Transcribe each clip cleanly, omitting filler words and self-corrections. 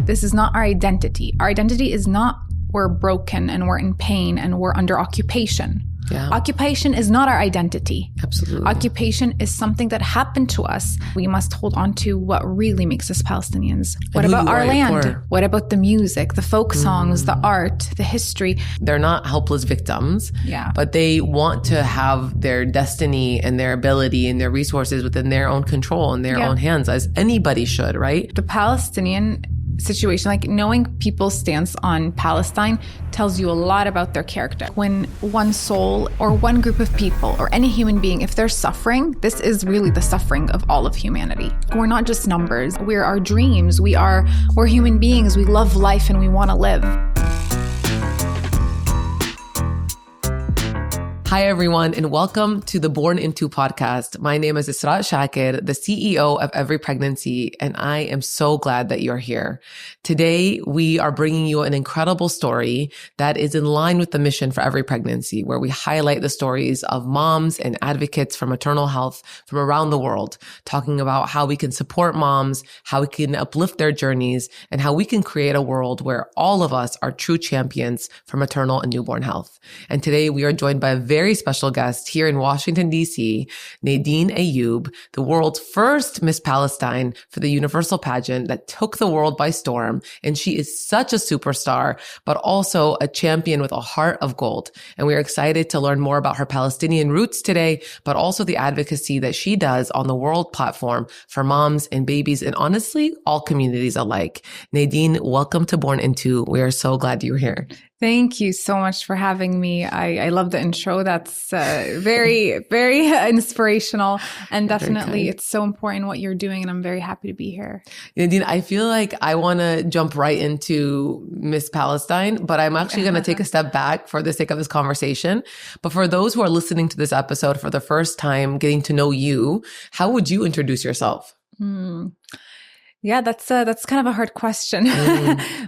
This is not our identity. Our identity is not we're broken and we're in pain and we're under occupation. Yeah. Occupation is not our identity. Absolutely. Occupation is something that happened to us. We must hold on to what really makes us Palestinians. What about our land? What about the music, the folk songs, the art, the history? They're not helpless victims, but they want to have their destiny and their ability and their resources within their own control and their own hands, as anybody should, right? The Palestinian situation, like knowing people's stance on Palestine tells you a lot about their character. When one soul or one group of people or any human being, if they're suffering, this is really the suffering of all of humanity. We're not just numbers. We're our dreams. We're human beings. We love life and we want to live. Hi, everyone, and welcome to the Born Into podcast. My name is Isra, Chaker, the CEO of Every Pregnancy, and I am so glad that you're here. Today, we are bringing you an incredible story that is in line with the mission for Every Pregnancy, where we highlight the stories of moms and advocates for maternal health from around the world, talking about how we can support moms, how we can uplift their journeys, and how we can create a world where all of us are true champions for maternal and newborn health. And today, we are joined by a very special guest here in Washington, D.C., Nadeen Ayoub, the world's first Miss Palestine for the Universal pageant that took the world by storm. And she is such a superstar, but also a champion with a heart of gold. And we are excited to learn more about her Palestinian roots today, but also the advocacy that she does on the world platform for moms and babies, and honestly, all communities alike. Nadeen, welcome to Born Into. We are so glad you're here. Thank you so much for having me. I love the intro. That's very, very inspirational. And definitely it's so important what you're doing. And I'm very happy to be here. Nadeen, I feel like I want to jump right into Miss Palestine, but I'm actually going to take a step back for the sake of this conversation. But for those who are listening to this episode for the first time, getting to know you, how would you introduce yourself? Yeah, that's kind of a hard question.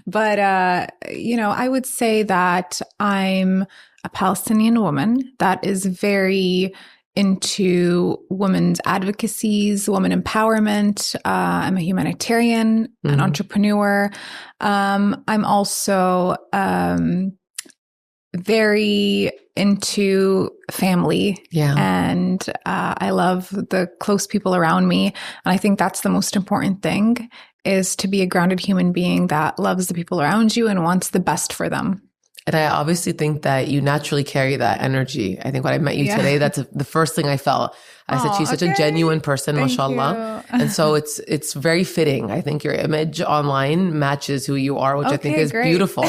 But, I would say that I'm a Palestinian woman that is very into women's advocacies, women empowerment. I'm a humanitarian, an entrepreneur. I'm also very into family. And I love the close people around me. And I think that's the most important thing, is to be a grounded human being that loves the people around you and wants the best for them. And I obviously think that you naturally carry that energy. I think when I met you today, that's the first thing I felt. I said, she's such a genuine person, mashallah. And so it's very fitting. I think your image online matches who you are, which I think is beautiful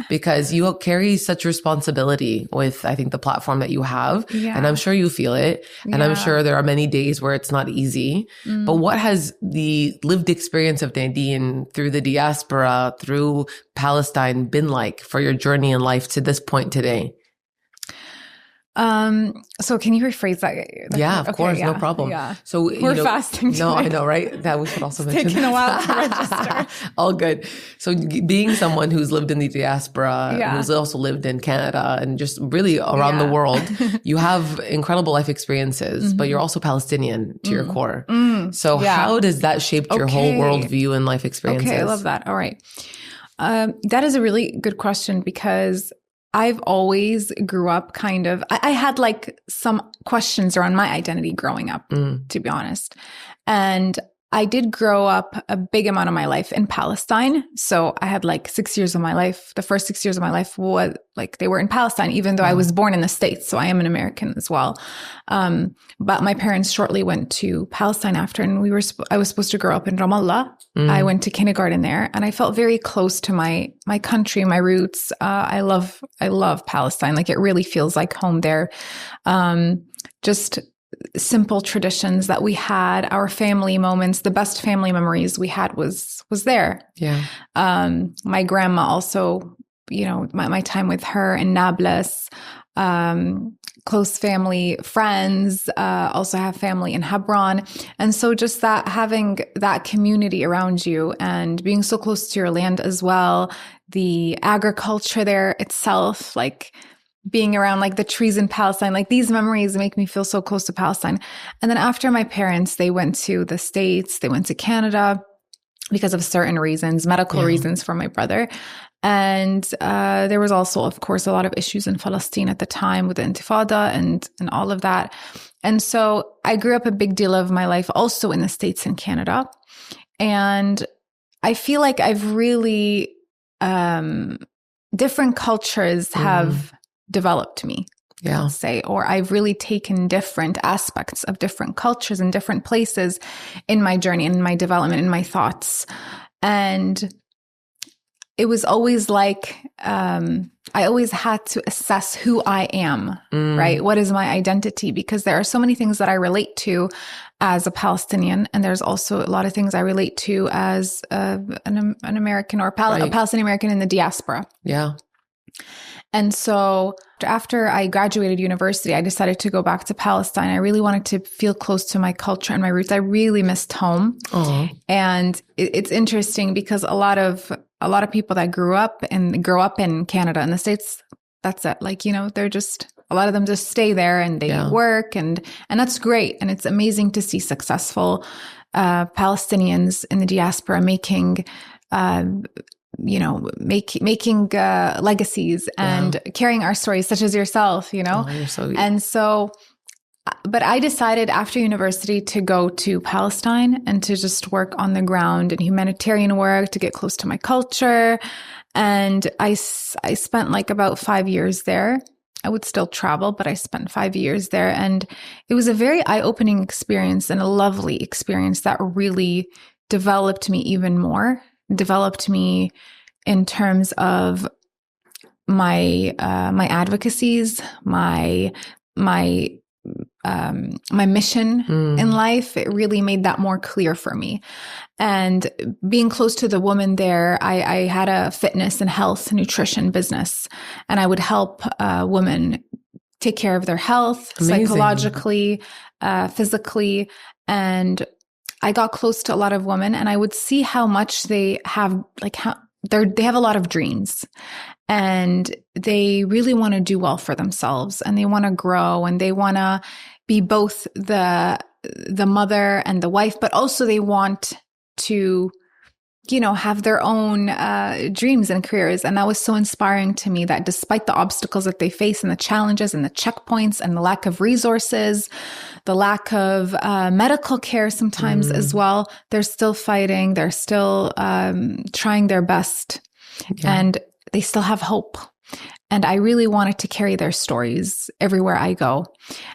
because you carry such responsibility with, I think, the platform that you have. And I'm sure you feel it. And I'm sure there are many days where it's not easy. But what has the lived experience of Nadeen through the diaspora, through Palestine been like for your journey in life to this point today? So can you rephrase that? Yeah, of course. No problem. Yeah. So we're fasting tonight. No, I know, right? That we should also mention. It's taken a while to register. All good. So being someone who's lived in the diaspora, who's also lived in Canada and just really around the world, you have incredible life experiences, but you're also Palestinian to your core. So how does that shape your whole worldview and life experiences? Okay, I love that. All right. That is a really good question because I've always grew up I had like some questions around my identity growing up, to be honest. And I did grow up a big amount of my life in Palestine. So I had like 6 years of my life. The first 6 years of my life was like they were in Palestine, even though I was born in the States. So I am an American as well. But my parents shortly went to Palestine after, and I was supposed to grow up in Ramallah. I went to kindergarten there, and I felt very close to my country, my roots. I love Palestine. Like it really feels like home there. Just simple traditions that we had, our family moments, the best family memories we had was there. My grandma also, my time with her in Nablus, close family, friends, also have family in Hebron. And so just that having that community around you and being so close to your land as well, the agriculture there itself, like being around like the trees in Palestine, like these memories make me feel so close to Palestine. And then after my parents, they went to the States, they went to Canada. because of certain reasons, medical reasons for my brother. And there was also, of course, a lot of issues in Palestine at the time with the Intifada and all of that. And so I grew up a big deal of my life also in the States and Canada. And I feel like I've really, different cultures have developed me, let's say, or I've really taken different aspects of different cultures and different places in my journey, in my development, in my thoughts. And it was always like, I always had to assess who I am, right? What is my identity? Because there are so many things that I relate to as a Palestinian. And there's also a lot of things I relate to as an American or a Palestinian American in the diaspora. Yeah. And so after I graduated university, I decided to go back to Palestine. I really wanted to feel close to my culture and my roots. I really missed home. And it's interesting because a lot of people that grow up in Canada and the States, that's it. Like, you know, they're just, a lot of them just stay there and they work and that's great. And it's amazing to see successful Palestinians in the diaspora making making legacies and carrying our stories, such as yourself, you know? Oh, you're so good. And so, but I decided after university to go to Palestine and to just work on the ground and humanitarian work to get close to my culture. And I spent like about 5 years there. I would still travel, but I spent 5 years there. And it was a very eye-opening experience and a lovely experience that really developed me even more. Developed me in terms of my advocacies, my mission in life. It really made that more clear for me. And being close to the woman there, I had a fitness and health nutrition business, and I would help women take care of their health, psychologically, physically, and I got close to a lot of women and I would see how much they have, like they have a lot of dreams and they really want to do well for themselves and they want to grow and they want to be both the mother and the wife, but also they want to, you know, have their own dreams and careers. And that was so inspiring to me that despite the obstacles that they face and the challenges and the checkpoints and the lack of resources, the lack of medical care sometimes as well, they're still fighting. They're still trying their best and they still have hope. And I really wanted to carry their stories everywhere I go.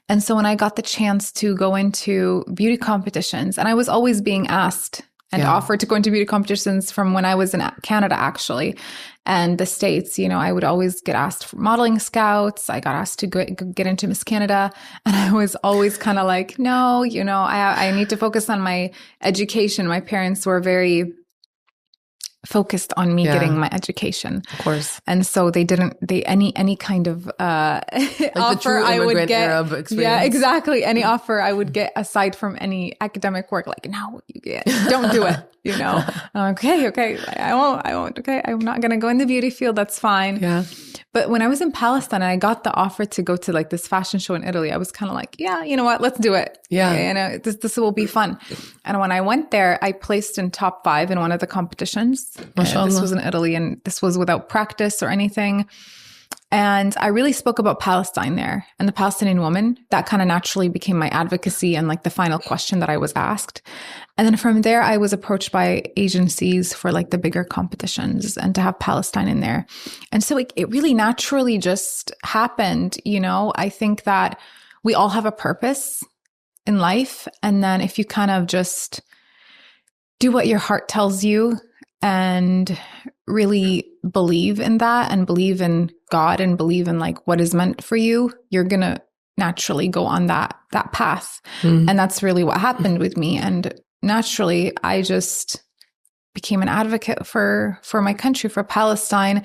And so when I got the chance to go into beauty competitions, and I was always being asked and offered to go into beauty competitions from when I was in Canada, actually, and the States. You know, I would always get asked for modeling scouts. I got asked to get into Miss Canada. And I was always kind of like, no, you know, I need to focus on my education. My parents were very focused on me getting my education. Of course. And so they any kind of like offer I would get. Arab experience. Yeah, exactly. Any offer I would get aside from any academic work, like, no, don't do it, you know. I'm like, okay, I won't. Okay, I'm not going to go in the beauty field. That's fine. Yeah. But when I was in Palestine and I got the offer to go to like this fashion show in Italy, I was kind of like, yeah, you know what? Let's do it. Yeah. You know, this will be fun. And when I went there, I placed in top 5 in one of the competitions. This was in Italy and this was without practice or anything. And I really spoke about Palestine there and the Palestinian woman. That kind of naturally became my advocacy and like the final question that I was asked. And then from there, I was approached by agencies for like the bigger competitions and to have Palestine in there. And so it really naturally just happened. You know, I think that we all have a purpose in life. And then if you kind of just do what your heart tells you and really believe in that and believe in God and believe in like what is meant for you, you're going to naturally go on that path. And that's really what happened with me. And naturally, I just became an advocate for my country, for Palestine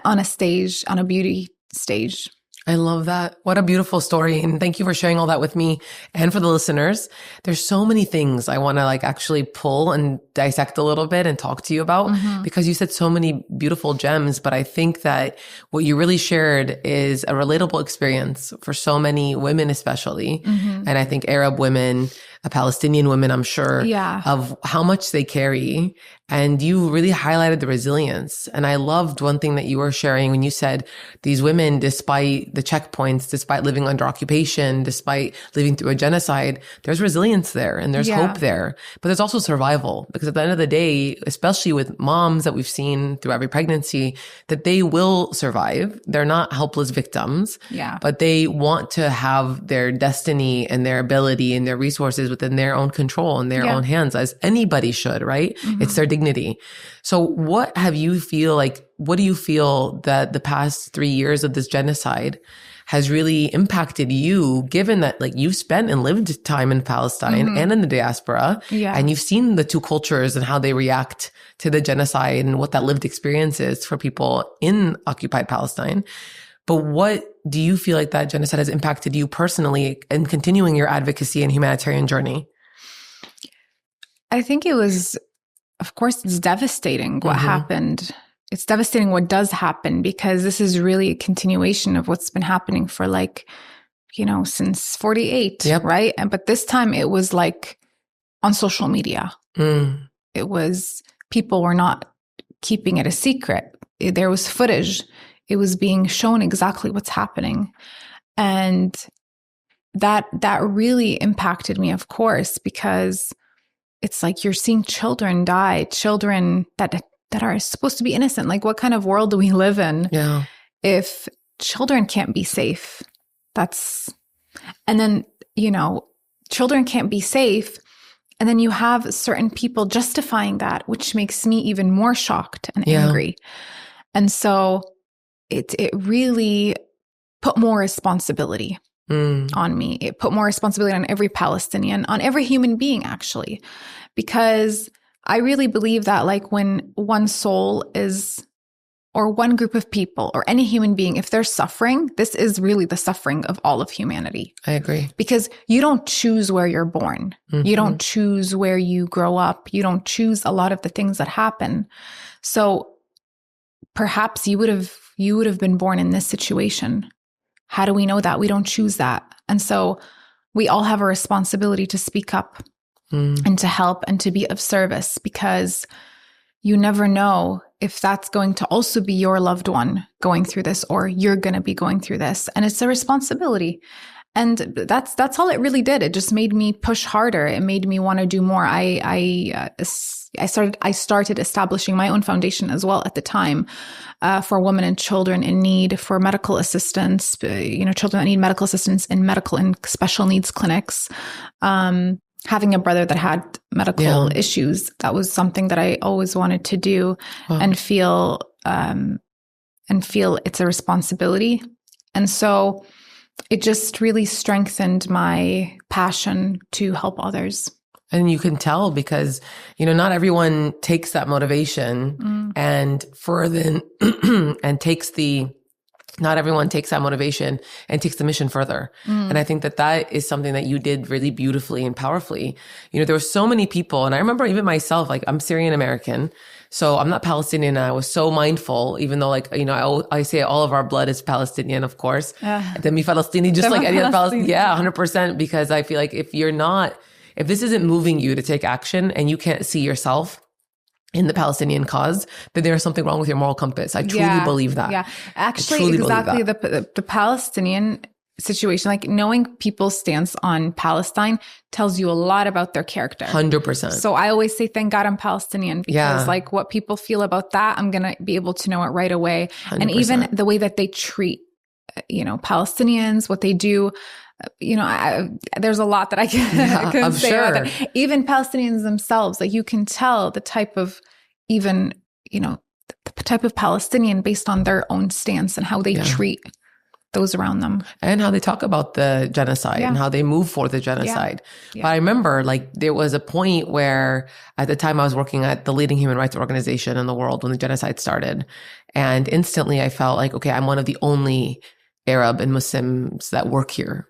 on a beauty stage. I love that. What a beautiful story. And thank you for sharing all that with me and for the listeners. There's so many things I want to like actually pull and dissect a little bit and talk to you about because you said so many beautiful gems. But I think that what you really shared is a relatable experience for so many women, especially. And I think Arab women, Palestinian women, I'm sure, Yeah. of how much they carry. And you really highlighted the resilience. And I loved one thing that you were sharing when you said these women, despite the checkpoints, despite living under occupation, despite living through a genocide, there's resilience there and there's hope there. But there's also survival, because at the end of the day, especially with moms that we've seen through every pregnancy, that they will survive. They're not helpless victims, but they want to have their destiny and their ability and their resources within their own control and their own hands, as anybody should, right? Mm-hmm. It's their dignity. So what do you feel that the past 3 years of this genocide has really impacted you, given that like you've spent and lived time in Palestine and in the diaspora, and you've seen the two cultures and how they react to the genocide and what that lived experience is for people in occupied Palestine. But what do you feel like that genocide has impacted you personally in continuing your advocacy and humanitarian journey? I think it was, of course, it's devastating what happened. It's devastating what does happen, because this is really a continuation of what's been happening for since 48, right? But this time it was like on social media. It was, people were not keeping it a secret. There was footage. It was being shown exactly what's happening. And that really impacted me, of course, because it's like you're seeing children die, children that are supposed to be innocent. Like, what kind of world do we live in if children can't be safe? And then, children can't be safe. And then you have certain people justifying that, which makes me even more shocked and angry. And so it really put more responsibility on me. It put more responsibility on every Palestinian, on every human being, actually, because I really believe that like when one soul is, or one group of people, or any human being, if they're suffering, this is really the suffering of all of humanity. I agree. Because you don't choose where you're born. You don't choose where you grow up. You don't choose a lot of the things that happen. So perhaps you would have been born in this situation. How do we know that? We don't choose that. And so we all have a responsibility to speak up and to help and to be of service, because you never know if that's going to also be your loved one going through this, or you're going to be going through this. And it's a responsibility. And that's all it really did. It just made me push harder. It made me want to do more. I started establishing my own foundation as well at the time, for women and children in need, for medical assistance, children that need medical assistance in medical and special needs clinics. Having a brother that had medical issues, that was something that I always wanted to do, and feel it's a responsibility. And so it just really strengthened my passion to help others. And you can tell, because, not everyone takes that motivation and further and not everyone takes that motivation and takes the mission further. And I think that is something that you did really beautifully and powerfully. There were so many people, and I remember even myself, like I'm Syrian American, so I'm not Palestinian. And I was so mindful, even though I say all of our blood is Palestinian, of course. Then Palestinian, just like any other Palestinian. Yeah, 100%. Because I feel like if this isn't moving you to take action and you can't see yourself in the Palestinian cause, then there's something wrong with your moral compass. I truly believe that. Yeah, actually, exactly. The Palestinian situation, like knowing people's stance on Palestine tells you a lot about their character. 100%. So I always say, thank God I'm Palestinian, because like what people feel about that, I'm going to be able to know it right away. 100%. And even the way that they treat, Palestinians, what they do, there's a lot that I can say about that. Even Palestinians themselves, like you can tell the type of the type of Palestinian based on their own stance and how they treat those around them. And how they talk about the genocide and how they move for the genocide. But I remember there was a point where at the time I was working at the leading human rights organization in the world when the genocide started. And instantly I felt like, okay, I'm one of the only Arab and Muslims that work here.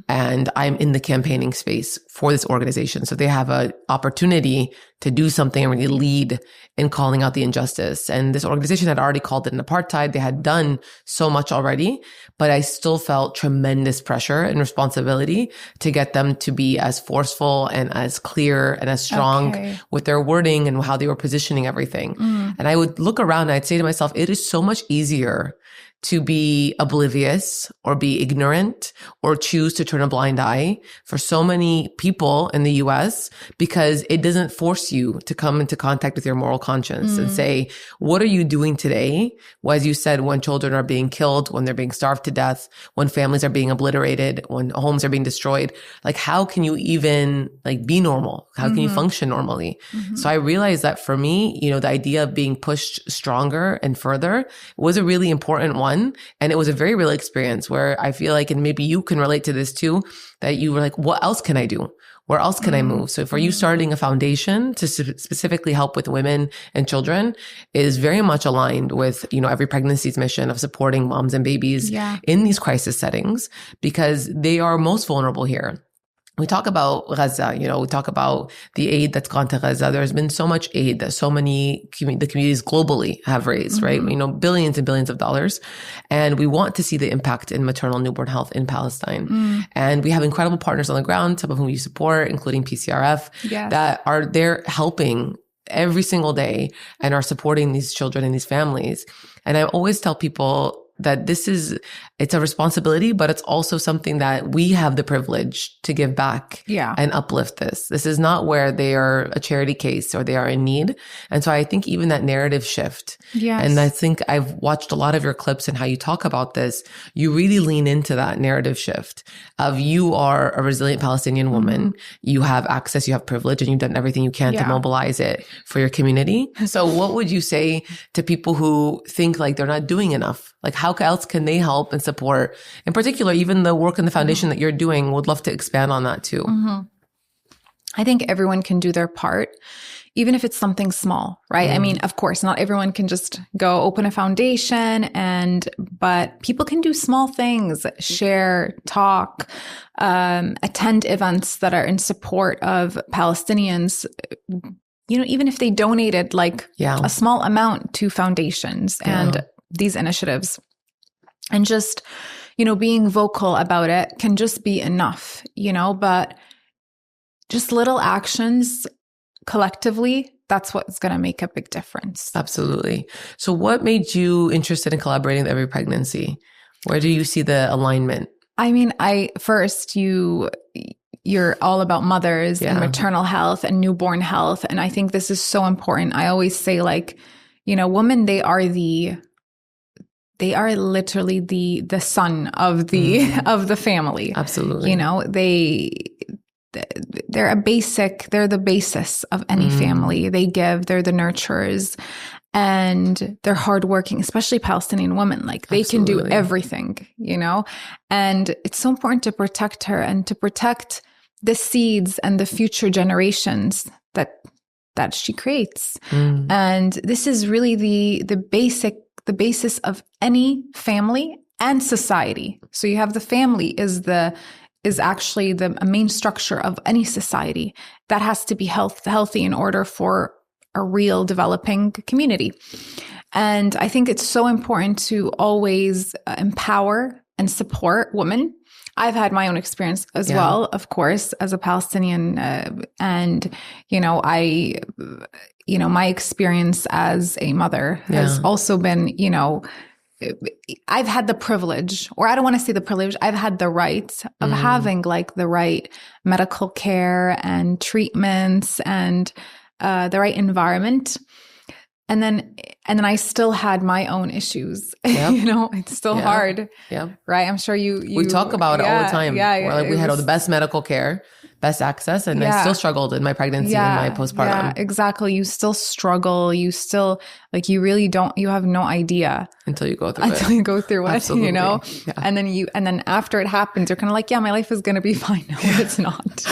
And I'm in the campaigning space for this organization. So they have an opportunity to do something and really lead in calling out the injustice. And this organization had already called it an apartheid. They had done so much already, but I still felt tremendous pressure and responsibility to get them to be as forceful and as clear and as strong with their wording and how they were positioning everything. And I would look around and I'd say to myself, it is so much easier to be oblivious or be ignorant or choose to turn a blind eye for so many people in the US, because it doesn't force you to come into contact with your moral conscience and say, what are you doing today? Well, as you said, when children are being killed, when they're being starved to death, when families are being obliterated, when homes are being destroyed, like how can you even like be normal? How can you function normally? So I realized that for me, you know, the idea of being pushed stronger and further was a really important one. And it was a very real experience where I feel like, and maybe you can relate to this too, that you were like, what else can I do? Where else can I move? So for you, starting a foundation to specifically help with women and children is very much aligned with, you know, Every Pregnancy's mission of supporting moms and babies in these crisis settings, because they are most vulnerable here. We talk about Gaza, you know, we talk about the aid that's gone to Gaza. There's been so much aid that so many the communities globally have raised, right? You know, billions and billions of dollars. And we want to see the impact in maternal newborn health in Palestine. And we have incredible partners on the ground, some of whom you support, including PCRF, that are there helping every single day and are supporting these children and these families. And I always tell people that it's a responsibility, but it's also something that we have the privilege to give back and uplift this. This is not where they are a charity case or they are in need. And so I think even that narrative shift, and I think I've watched a lot of your clips and how you talk about this, you really lean into that narrative shift of you are a resilient Palestinian woman. You have access, you have privilege, and you've done everything you can to mobilize it for your community. So what would you say to people who think like they're not doing enough? Like how else can they help and support? In particular, even the work in the foundation that you're doing, would love to expand on that too. I think everyone can do their part, even if it's something small, right? I mean, of course, not everyone can just go open a foundation but people can do small things, share, talk, attend events that are in support of Palestinians. You know, even if they donated like a small amount to foundations and these initiatives, and just, you know, being vocal about it can just be enough, you know, but just little actions collectively, that's what's going to make a big difference. Absolutely. So what made you interested in collaborating with Every Pregnancy? Where do you see the alignment? I mean, you're all about mothers and maternal health and newborn health. And I think this is so important. I always say, like, you know, women, they are literally the sun of the family. Absolutely. You know, they're the basis of any family. They give, they're the nurturers, and they're hardworking, especially Palestinian women. Like they can do everything, you know, and it's so important to protect her and to protect the seeds and the future generations that she creates. And this is really the basis of any family and society. So you have the family is actually a main structure of any society that has to be healthy in order for a real developing community. And I think it's so important to always empower and support women. I've had my own experience as well, of course, as a Palestinian, and my experience as a mother has also been, you know, I've had the privilege, or I don't want to say the privilege, I've had the right of having like the right medical care and treatments and the right environment. And then I still had my own issues. You know, it's still hard. Right. I'm sure we talk about it all the time. We had all the best medical care, best access, and I still struggled in my pregnancy and my postpartum. Yeah, exactly. You still struggle. You still you have no idea until you go through it, Absolutely. You know? Yeah. And then after it happens, you're kind of like, yeah, my life is going to be fine. No, it's not.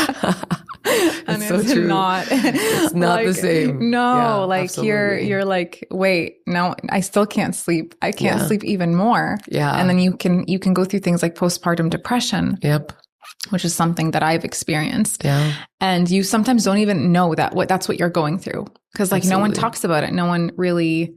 And so it's true. not. It's not the same. No, Yeah, like absolutely. you're like, wait, no, I still can't sleep. I can't sleep even more. Yeah. And then you can go through things like postpartum depression. Yep. Which is something that I've experienced. Yeah. And you sometimes don't even know that's what you're going through. Because like no one Absolutely. talks about it. No one really,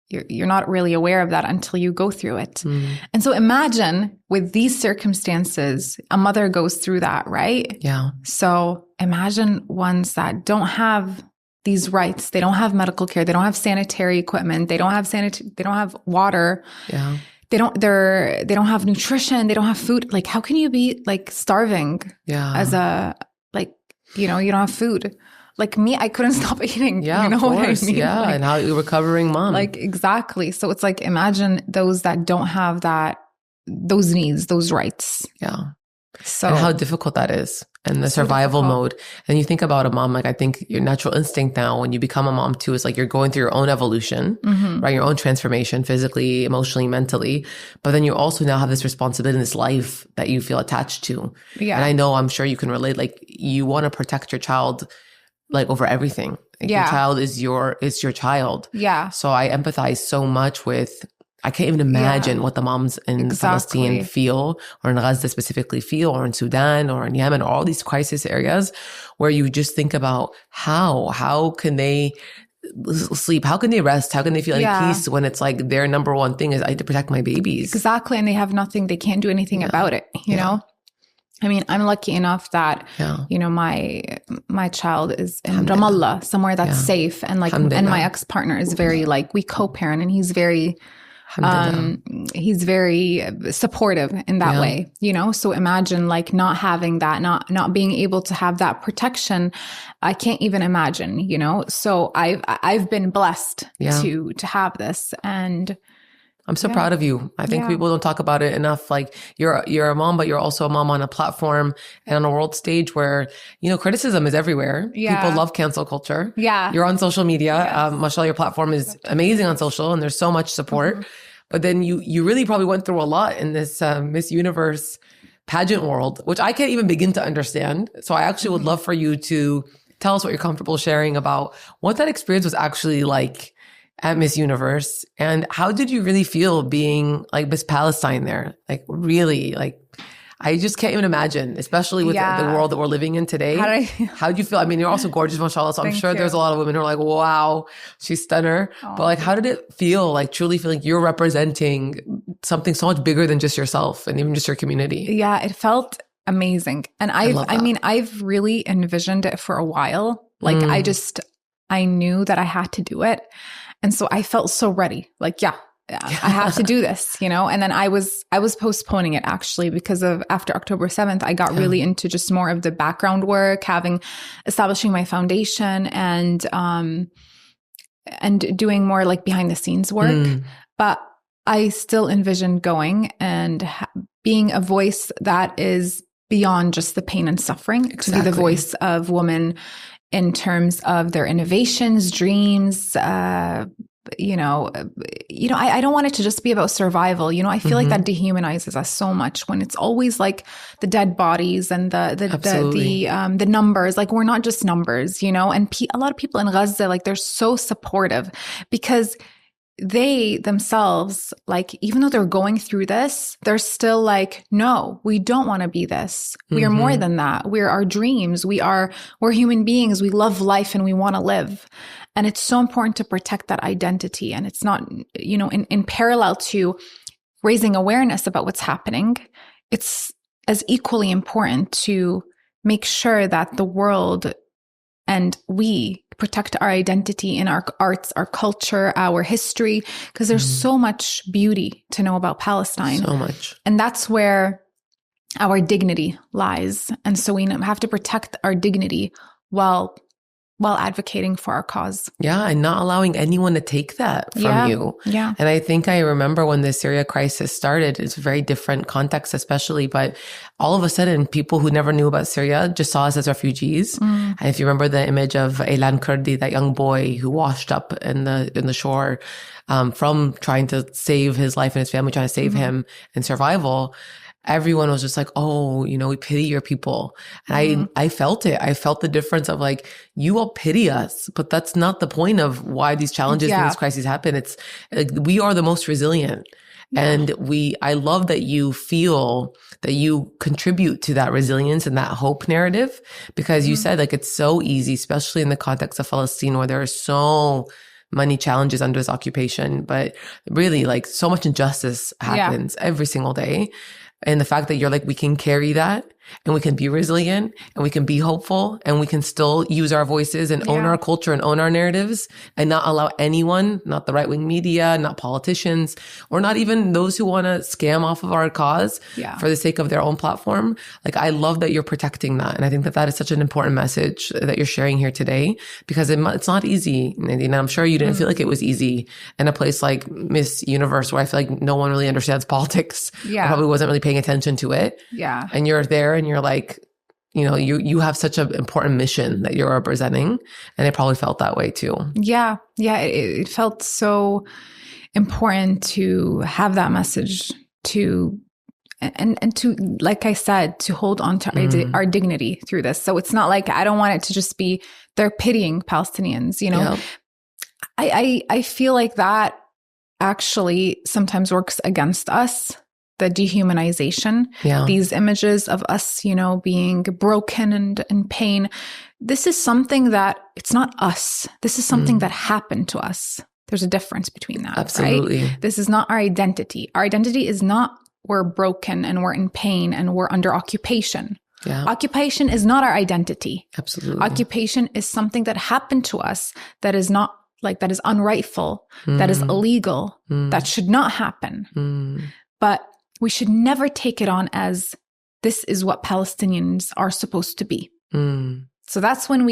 you're not really aware of that until you go through it. And so imagine with these circumstances, a mother goes through that, right? Yeah. So imagine ones that don't have these rights. They don't have medical care. They don't have sanitary equipment. They don't have they don't have water. Yeah. They don't have nutrition. They don't have food. Like, how can you be like starving as a, like, you don't have food. Like me, I couldn't stop eating. Yeah, you know of course. what I mean? Yeah. Like, and how you're recovering mom. Like, exactly. So it's like, imagine those that don't have those needs, those rights. Yeah. So and how difficult that is, and the survival mode. And you think about a mom, like I think your natural instinct now when you become a mom too is like you're going through your own evolution, right? Your own transformation physically, emotionally, mentally. But then you also now have this responsibility in this life that you feel attached to. Yeah. And I'm sure you can relate, like you want to protect your child like over everything. Like your child is your child. Yeah. So I empathize so much with, I can't even imagine what the moms in Palestine feel, or in Gaza specifically feel, or in Sudan, or in Yemen, or all these crisis areas where you just think about how can they sleep? How can they rest? How can they feel any peace when it's like their number one thing is I have to protect my babies? Exactly. And they have nothing, they can't do anything about it, you know? I mean, I'm lucky enough that, my child is in Ramallah, somewhere that's safe. And like, and my ex-partner is very like, we co-parent, and he's very supportive in that way, So imagine like not having that, not being able to have that protection. I can't even imagine, So I've been blessed to have this, and I'm so proud of you. I think people don't talk about it enough. Like you're a mom, but you're also a mom on a platform and on a world stage where, criticism is everywhere. Yeah. People love cancel culture. Yeah. You're on social media. Mashallah, your platform is amazing on social, and there's so much support. But then you really probably went through a lot in this Miss Universe pageant world, which I can't even begin to understand. So I actually would love for you to tell us what you're comfortable sharing about what that experience was actually like at Miss Universe, and how did you really feel being like Miss Palestine there? Like really, like I just can't even imagine, especially with the world that we're living in today. How'd you feel? I mean, you're also gorgeous, mashallah. So I'm sure there's a lot of women who are like, wow, she's stunner. But like, how did it feel? Like truly feeling like you're representing something so much bigger than just yourself and even just your community? Yeah, it felt amazing. And I've really envisioned it for a while. Like I knew that I had to do it. And so I felt so ready. Like, I have to do this, And then I was postponing it actually because of after October 7th, I got really into just more of the background work, establishing my foundation and doing more like behind the scenes work. But I still envisioned going and being a voice that is beyond just the pain and suffering, to be the voice of women in terms of their innovations, dreams, I don't want it to just be about survival. I feel like that dehumanizes us so much when it's always like the dead bodies and the numbers. Like we're not just numbers, and a lot of people in Gaza, like they're so supportive because they themselves, like, even though they're going through this, they're still like, no, we don't want to be this. We are more than that. We're our dreams. We're human beings. We love life and we want to live. And it's so important to protect that identity. And it's not, in parallel to raising awareness about what's happening, it's as equally important to make sure that the world and we protect our identity in our arts, our culture, our history, because there's so much beauty to know about Palestine. So much. And that's where our dignity lies. And so we have to protect our dignity while advocating for our cause. Yeah, and not allowing anyone to take that from you. Yeah. And I think I remember when the Syria crisis started, it's a very different context especially, but all of a sudden people who never knew about Syria just saw us as refugees. And if you remember the image of Aylan Kurdi, that young boy who washed up in the shore from trying to save his life and his family, trying to save him in survival, everyone was just like, oh, you know, we pity your people. And I felt it. I felt the difference of like, you all pity us, but that's not the point of why these challenges and these crises happen. It's like, we are the most resilient. And I love that you feel that you contribute to that resilience and that hope narrative, because you said like, it's so easy, especially in the context of Palestine, where there are so many challenges under this occupation, but really like so much injustice happens every single day. And the fact that you're like, we can carry that and we can be resilient and we can be hopeful and we can still use our voices and own our culture and own our narratives and not allow anyone, not the right-wing media, not politicians, or not even those who want to scam off of our cause for the sake of their own platform. Like, I love that you're protecting that. And I think that that is such an important message that you're sharing here today, because it's not easy, Nadeen. And I'm sure you didn't feel like it was easy in a place like Miss Universe, where I feel like no one really understands politics. Or probably wasn't really paying attention to it. And you're there and you're like, you know, you have such an important mission that you're representing. And it probably felt that way too. Yeah. It felt so important to have that message and to, like I said, to hold on to our dignity through this. So it's not like, I don't want it to just be, they're pitying Palestinians, you know. I feel like that actually sometimes works against us. The dehumanization, these images of us, you know, being broken and in pain. This is something that, it's not us. This is something that happened to us. There's a difference between that. Absolutely. Right? This is not our identity. Our identity is not, we're broken and we're in pain and we're under occupation. Occupation is not our identity. Absolutely. Occupation is something that happened to us that is not, like, that is unrightful, that is illegal, that should not happen. But we should never take it on as, this is what Palestinians are supposed to be. So that's when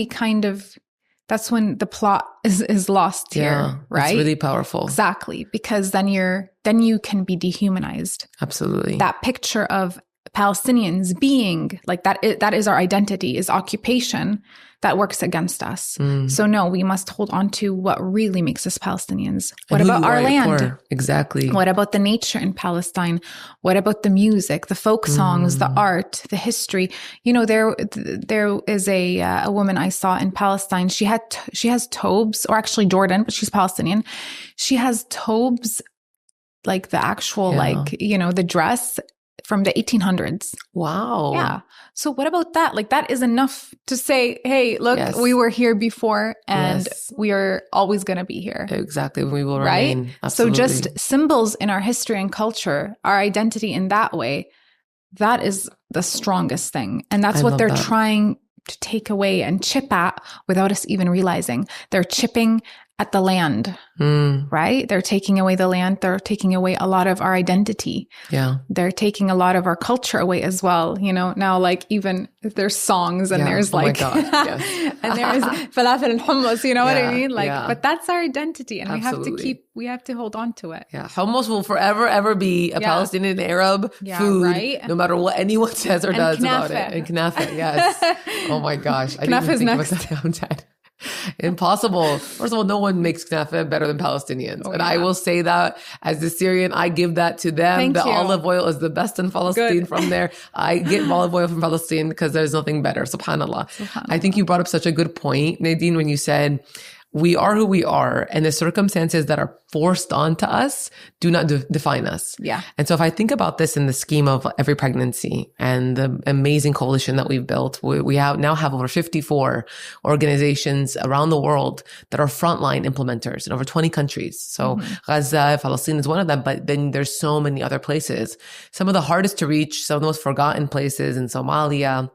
that's when the plot is lost here, right? It's really powerful. Exactly. Because then you can be dehumanized. Absolutely. That picture of Palestinians being like that is our identity, is occupation, that works against us. So no, we must hold on to what really makes us Palestinians. What about our land? Exactly. What about the nature in Palestine? What about the music, the folk songs, the art, the history? You know, there is a woman I saw in Palestine. She has tobes, or actually Jordan, but she's Palestinian. She has tobes, like the actual, like, you know, the dress from the 1800s. Wow. Yeah. So what about that? Like, that is enough to say, hey, look, we were here before and we are always going to be here. Exactly. We will remain. Absolutely. So just symbols in our history and culture, our identity in that way, that is the strongest thing. And that's what they're trying to take away and chip at without us even realizing. They're chipping at the land, right? They're taking away the land. They're taking away a lot of our identity. They're taking a lot of our culture away as well. You know, now, like, even if there's songs and there's like, and there's falafel and hummus, you know what I mean? Like, but that's our identity, and we have to hold on to it. Hummus will forever, ever be a Palestinian Arab food, right? No matter what anyone says or does about it. And knafe, yes. Oh my gosh. I didn't even think about that. I'm dead. Impossible. First of all, no one makes knafe better than Palestinians. And I will say that as the Syrian, I give that to them. Olive oil is the best in Palestine. From there. I get olive oil from Palestine because there's nothing better. SubhanAllah. I think you brought up such a good point, Nadeen, when you said, we are who we are, and the circumstances that are forced onto us do not define us. And so if I think about this in the scheme of Every Pregnancy and the amazing coalition that we've built, we now have over 54 organizations around the world that are frontline implementers in over 20 countries. So Gaza, Palestine is one of them, but then there's so many other places. Some of the hardest to reach, some of the most forgotten places in Somalia,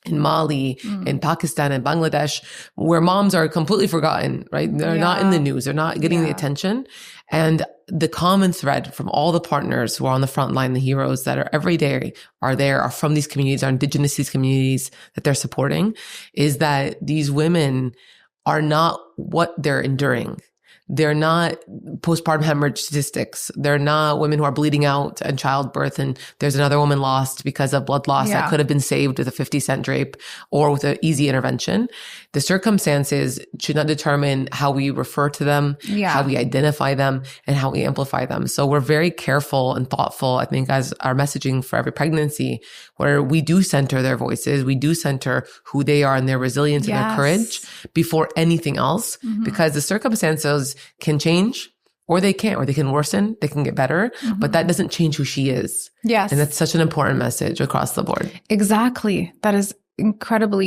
in Mali, in Pakistan, and Bangladesh, where moms are completely forgotten, right? They're not in the news. They're not getting the attention. And the common thread from all the partners who are on the front line, the heroes that are every day are from these communities, are indigenous these communities that they're supporting, is that these women are not what they're enduring. They're not postpartum hemorrhage statistics. They're not women who are bleeding out in childbirth and there's another woman lost because of blood loss that could have been saved with a 50-cent drape or with an easy intervention. The circumstances should not determine how we refer to them, how we identify them, and how we amplify them. So we're very careful and thoughtful, I think, as our messaging for every pregnancy, where we do center their voices, we do center who they are and their resilience and their courage before anything else, because the circumstances can change or they can't, or they can worsen, they can get better, but that doesn't change who she is. Yes. And that's such an important message across the board. Exactly. That's incredible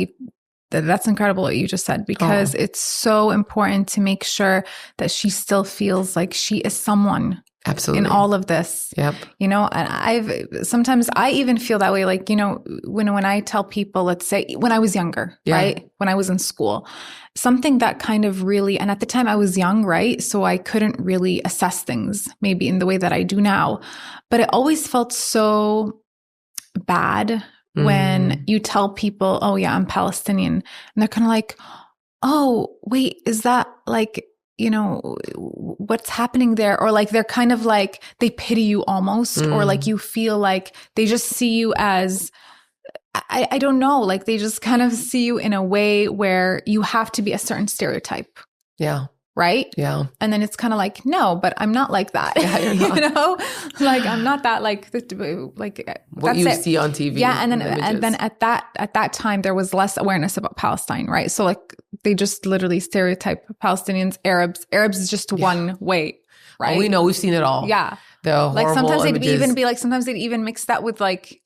what you just said, because it's so important to make sure that she still feels like she is someone. Absolutely. In all of this. Yep. You know, and sometimes I even feel that way. Like, you know, when I tell people, let's say when I was younger, right? When I was in school, something that kind of really, and at the time I was young, right? So I couldn't really assess things maybe in the way that I do now, but it always felt so bad when you tell people, oh yeah, I'm Palestinian. And they're kind of like, oh, wait, is that like, you know, what's happening there? Or like, they're kind of like, they pity you almost, or like you feel like they just see you as, I don't know, like they just kind of see you in a way where you have to be a certain stereotype. Yeah. Right? Yeah. And then it's kind of like, no, but I'm not like that. Yeah, you're not. You know, like I'm not that like what you see on TV. Yeah. And then at that time, there was less awareness about Palestine, right? So like they just literally stereotype Palestinians, Arabs is just one way, right? Oh, we know, we've seen it all. Yeah. The like sometimes images. sometimes they'd even mix that with like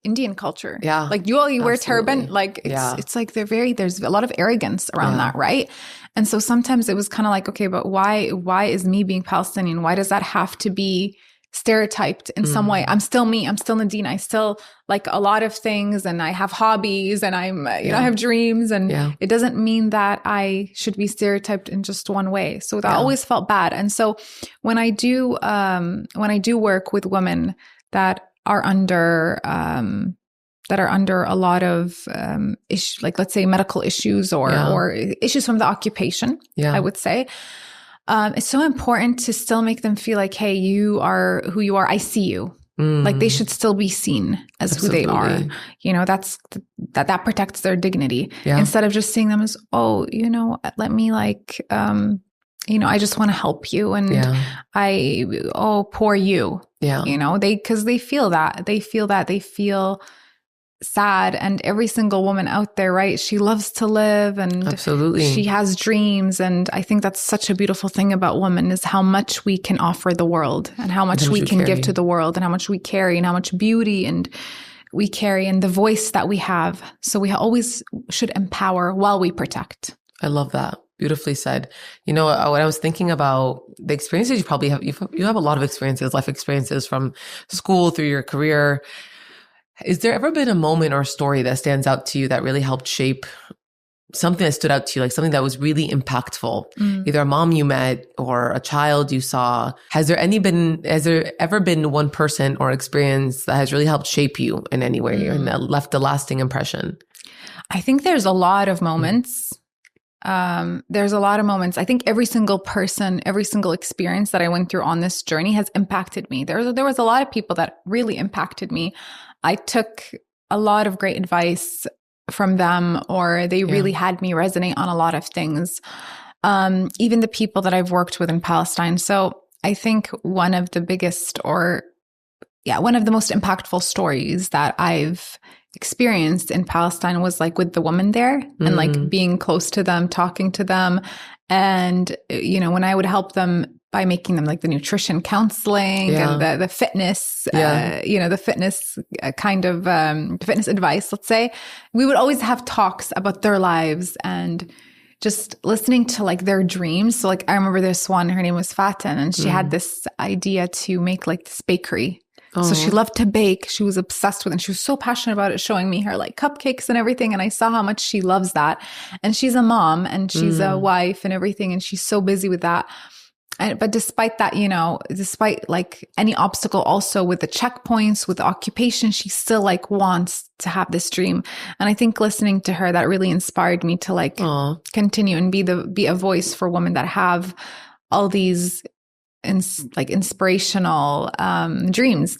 Indian culture. Yeah. Like you wear turban, like it's like there's a lot of arrogance around that, right? And so sometimes it was kind of like, okay, but why is me being Palestinian? Why does that have to be stereotyped in some way? I'm still me. I'm still Nadeen. I still like a lot of things and I have hobbies and I'm, you know, I have dreams and it doesn't mean that I should be stereotyped in just one way. So that always felt bad. And so when I do work with women that are under a lot of issues, like let's say medical issues or issues from the occupation, I would say. It's so important to still make them feel like, hey, you are who you are. I see you. Like they should still be seen as who they are. You know, that protects their dignity instead of just seeing them as, oh, you know, let me like, you know, I just want to help you. And poor you. Yeah. You know, because they feel that. They feel sad. And every single woman out there, right? She loves to live and she has dreams. And I think that's such a beautiful thing about women is how much we can offer the world and how much we can give to the world and how much we carry and how much beauty and we carry and the voice that we have. So we always should empower while we protect. I love that. Beautifully said. You know, when I was thinking about the experiences you probably have, you have a lot of experiences, life experiences from school through your career. Is there ever been a moment or a story that stands out to you that really helped shape something that stood out to you, like something that was really impactful? Either a mom you met or a child you saw. Has there ever been one person or experience that has really helped shape you in any way and that left a lasting impression? I think there's a lot of moments. I think every single person, every single experience that I went through on this journey has impacted me. There was a lot of people that really impacted me. I took a lot of great advice from them, or they really had me resonate on a lot of things. Even the people that I've worked with in Palestine. So I think one of the most impactful stories that I've experienced in Palestine was like with the women there and like being close to them, talking to them. And, you know, when I would help them by making them like the nutrition counseling and the fitness, the fitness kind of fitness advice, let's say, we would always have talks about their lives and just listening to like their dreams. So like I remember this one, her name was Fatin, and she had this idea to make like this bakery. So she loved to bake. She was obsessed with it. And she was so passionate about it, showing me her like cupcakes and everything. And I saw how much she loves that. And she's a mom and she's a wife and everything. And she's so busy with that. But despite that, you know, despite like any obstacle also with the checkpoints, with the occupation, she still like wants to have this dream. And I think listening to her, that really inspired me to like continue and be a voice for women that have all these inspirational dreams.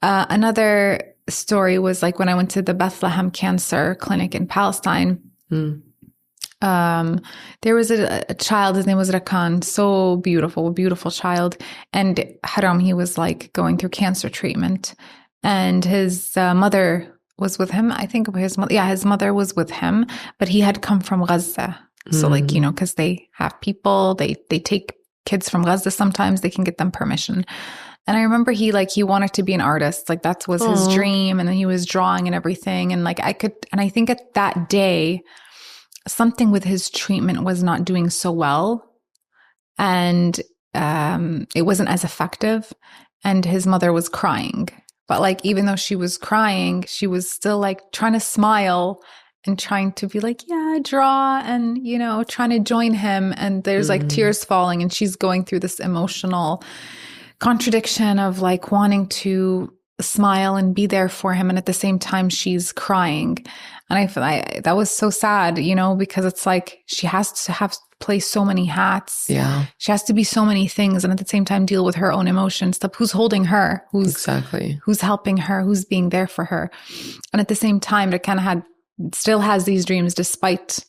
Another story was like when I went to the Bethlehem Cancer Clinic in Palestine. There was a child, his name was Rakan, so beautiful, beautiful child. And Haram, he was like going through cancer treatment, and his mother was with him. I think his mother was with him, but he had come from Gaza. So like, you know, cause they have people, they take kids from Gaza. Sometimes they can get them permission. And I remember he wanted to be an artist. Like that was his dream. And then he was drawing and everything. And like I think at that day, something with his treatment was not doing so well. And it wasn't as effective. And his mother was crying. But like, even though she was crying, she was still like trying to smile and trying to be like, yeah, draw, and, you know, trying to join him. And there's like tears falling, and she's going through this emotional contradiction of like wanting to smile and be there for him. And at the same time, she's crying. And I feel that was so sad, you know, because it's like she has to play so many hats. Yeah. She has to be so many things. And at the same time, deal with her own emotions. Who's holding her? Who's helping her? Who's being there for her? And at the same time, it kind of still has these dreams despite,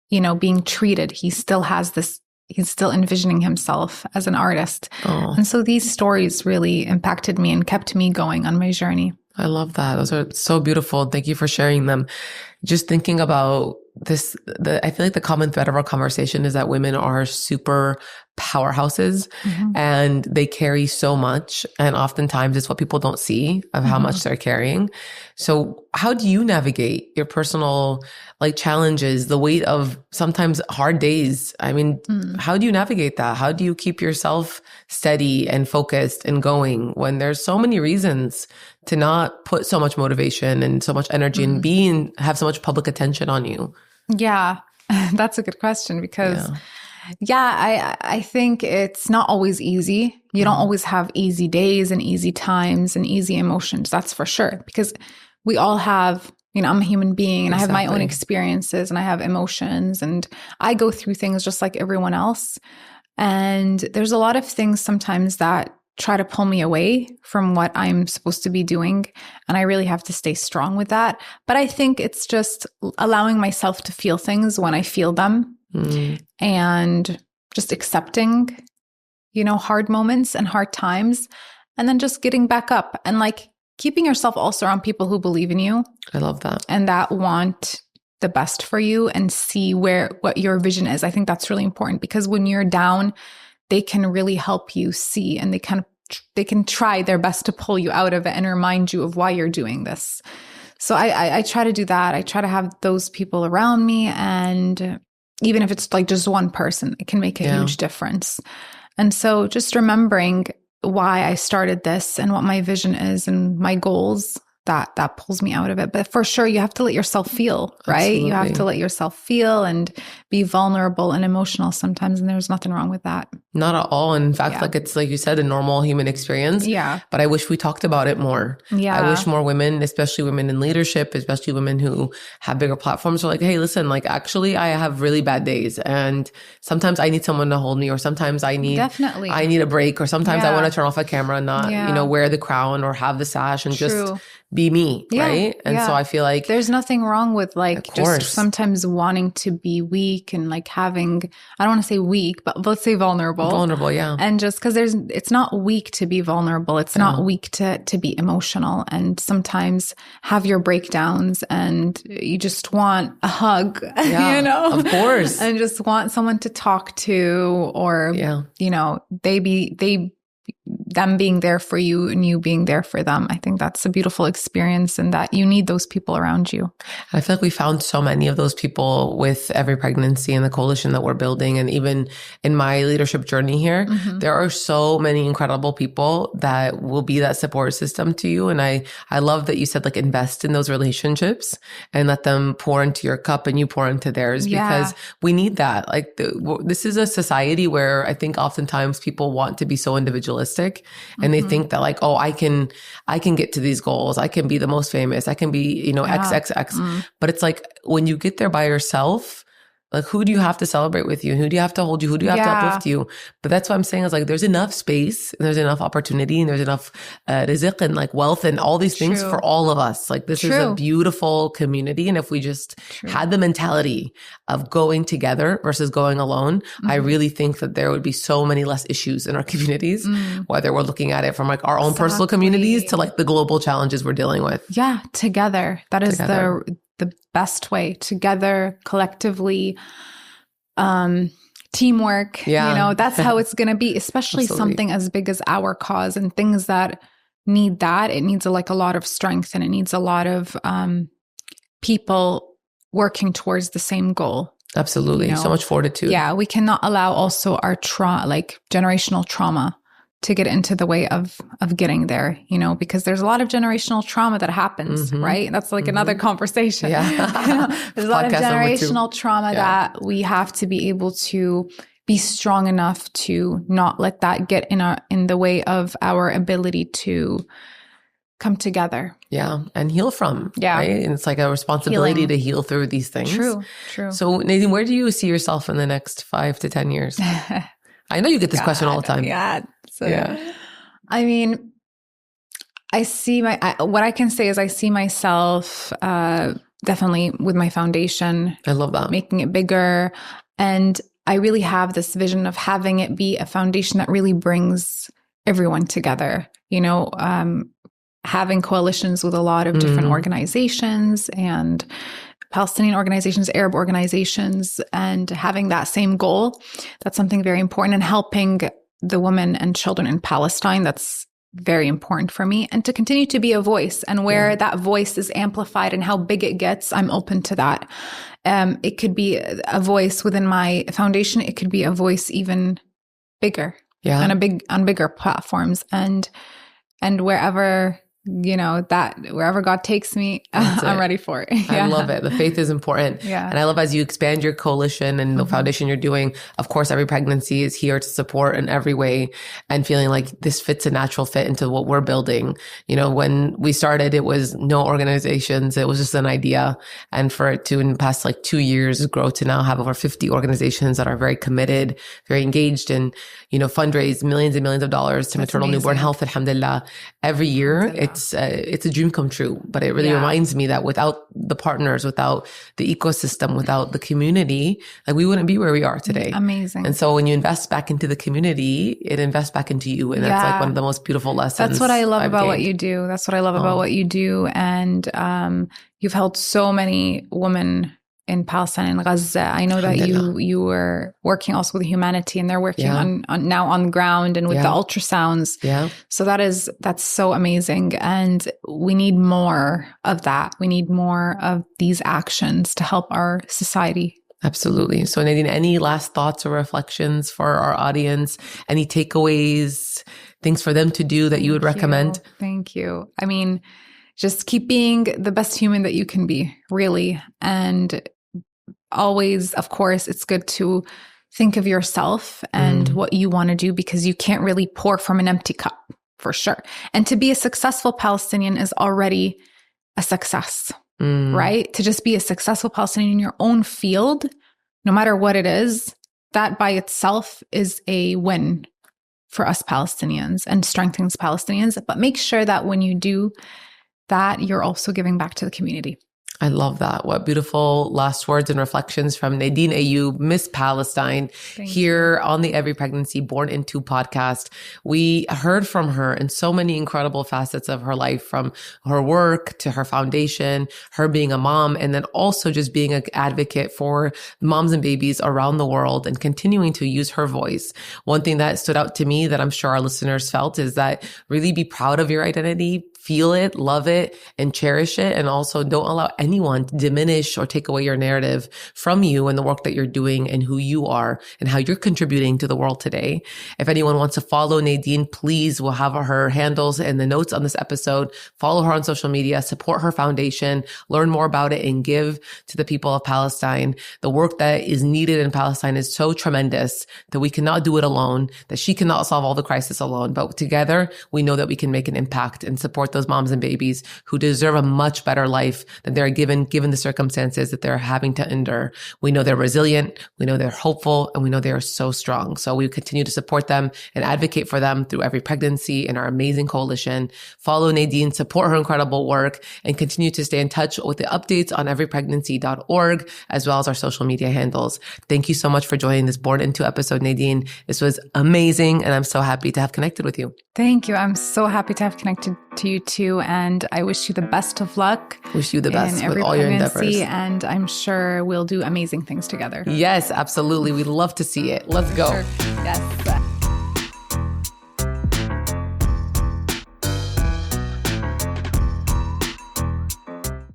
you know, being treated. He still has this, he's still envisioning himself as an artist. And so these stories really impacted me and kept me going on my journey. I love that. Those are so beautiful. Thank you for sharing them. Just thinking about this, I feel like the common thread of our conversation is that women are super powerhouses and they carry so much. And oftentimes it's what people don't see of how much they're carrying. So how do you navigate your personal like challenges, the weight of sometimes hard days? I mean, how do you navigate that? How do you keep yourself steady and focused and going when there's so many reasons to not put so much motivation and so much energy and have so much public attention on you? Yeah, that's a good question because I think it's not always easy. You don't always have easy days and easy times and easy emotions. That's for sure. Because we all have, you know, I'm a human being and I have my own experiences and I have emotions and I go through things just like everyone else. And there's a lot of things sometimes that try to pull me away from what I'm supposed to be doing. And I really have to stay strong with that. But I think it's just allowing myself to feel things when I feel them and just accepting, you know, hard moments and hard times, and then just getting back up and like keeping yourself also around people who believe in you. I love that. And that want the best for you and see what your vision is. I think that's really important because when you're down, they can really help you see, and they can try their best to pull you out of it and remind you of why you're doing this. So I try to do that. I try to have those people around me, and even if it's like just one person, it can make a huge difference. And so just remembering why I started this and what my vision is and my goals, that pulls me out of it. But for sure, you have to let yourself feel, right? Absolutely. You have to let yourself feel and be vulnerable and emotional sometimes. And there's nothing wrong with that. Not at all. In fact, like it's like you said, a normal human experience. Yeah. But I wish we talked about it more. Yeah. I wish more women, especially women in leadership, especially women who have bigger platforms, are like, hey, listen, like actually I have really bad days. And sometimes I need someone to hold me, or sometimes I need a break, or sometimes I want to turn off a camera and not, you know, wear the crown or have the sash and just be me. Right. And so I feel like there's nothing wrong with like just sometimes wanting to be weak and like having, I don't want to say weak, but let's say vulnerable. Vulnerable, yeah. And just because it's not weak to be vulnerable. It's not weak to be emotional, and sometimes have your breakdowns and you just want a hug, you know? Of course. And just want someone to talk to, or, you know, them being there for you and you being there for them. I think that's a beautiful experience, and that you need those people around you. I feel like we found so many of those people with Every Pregnancy and the coalition that we're building. And even in my leadership journey here, there are so many incredible people that will be that support system to you. And I love that you said like invest in those relationships and let them pour into your cup and you pour into theirs, because we need that. Like this is a society where I think oftentimes people want to be so individualistic. And they think that like, oh, I can get to these goals. I can be the most famous. I can be, you know, XXX. But it's like when you get there by yourself, Like, who do you have to celebrate with you? And who do you have to hold you? Who do you have to uplift you? But that's what I'm saying is like, there's enough space and there's enough opportunity and there's enough rizq and like wealth and all these things for all of us. Like this is a beautiful community. And if we just had the mentality of going together versus going alone, I really think that there would be so many less issues in our communities, whether we're looking at it from like our own personal communities to like the global challenges we're dealing with. Yeah, together. That is the best way. Together, collectively, teamwork. You know, that's how it's going to be, especially something as big as our cause and things that need that. It needs a lot of strength and it needs a lot of people working towards the same goal. Absolutely. You know? So much fortitude. Yeah. We cannot allow also our generational trauma to get into the way of getting there, you know, because there's a lot of generational trauma that happens, right? That's like another conversation. Yeah. There's a lot of generational trauma that we have to be able to be strong enough to not let that get in the way of our ability to come together. Yeah. And heal from. Yeah. Right? And it's like a responsibility to heal through these things. True. So Nadeen, where do you see yourself in the next 5 to 10 years? I know you get this question all the time. I mean, what I can say is I see myself definitely with my foundation. I love that. Making it bigger. And I really have this vision of having it be a foundation that really brings everyone together, you know, having coalitions with a lot of different organizations and Palestinian organizations, Arab organizations, and having that same goal. That's something very important, and helping the women and children in Palestine. That's very important for me. And to continue to be a voice, and where that voice is amplified and how big it gets, I'm open to that. It could be a voice within my foundation. It could be a voice even bigger on bigger platforms, and wherever, you know, wherever God takes me, I'm ready for it. I love it. The faith is important. And I love as you expand your coalition and the foundation you're doing, of course, Every Pregnancy is here to support in every way, and feeling like this fits a natural fit into what we're building. You know, when we started, it was no organizations. It was just an idea. And for it to, in the past 2 years, grow to now have over 50 organizations that are very committed, very engaged, and, you know, fundraise millions and millions of dollars to maternal newborn health, alhamdulillah, every year. It's a dream come true, but it really reminds me that without the partners, without the ecosystem, without the community, we wouldn't be where we are today. Amazing. And so when you invest back into the community, it invests back into you. And that's one of the most beautiful lessons. That's what I love about what you do. That's what I love about what you do. And you've helped so many women in Palestine and Gaza. I know that you were working also with humanity, and they're working on now on the ground and with the ultrasounds. So that's so amazing. And we need more of that. We need more of these actions to help our society. Absolutely. So Nadeen, any last thoughts or reflections for our audience? Any takeaways, things for them to do that you would recommend? Thank you. I mean, just keep being the best human that you can be, really. And always, of course, it's good to think of yourself and what you want to do, because you can't really pour from an empty cup, for sure. And to be a successful Palestinian is already a success, right? To just be a successful Palestinian in your own field, no matter what it is, that by itself is a win for us Palestinians and strengthens Palestinians. But make sure that when you do that, you're also giving back to the community. I love that. What beautiful last words and reflections from Nadeen Ayoub, Miss Palestine, here on the Every Pregnancy Born Into podcast. We heard from her in so many incredible facets of her life, from her work to her foundation, her being a mom, and then also just being an advocate for moms and babies around the world and continuing to use her voice. One thing that stood out to me that I'm sure our listeners felt is that really be proud of your identity, feel it, love it, and cherish it. And also don't allow anyone to diminish or take away your narrative from you and the work that you're doing and who you are and how you're contributing to the world today. If anyone wants to follow Nadeen, please, we'll have her handles in the notes on this episode. Follow her on social media, support her foundation, learn more about it, and give to the people of Palestine. The work that is needed in Palestine is so tremendous that we cannot do it alone, that she cannot solve all the crisis alone. But together, we know that we can make an impact and support those moms and babies who deserve a much better life than they're given the circumstances that they're having to endure. We know they're resilient, we know they're hopeful, and we know they are so strong. So we continue to support them and advocate for them through Every Pregnancy and our amazing coalition. Follow Nadeen, support her incredible work, and continue to stay in touch with the updates on everypregnancy.org, as well as our social media handles. Thank you so much for joining this Born Into episode, Nadeen. This was amazing, and I'm so happy to have connected with you. Thank you. I'm so happy to have connected to you too, and I wish you the best of luck. Wish you the best with all your endeavors. And I'm sure we'll do amazing things together. Yes, absolutely. We'd love to see it. Let's go. Sure. Yes.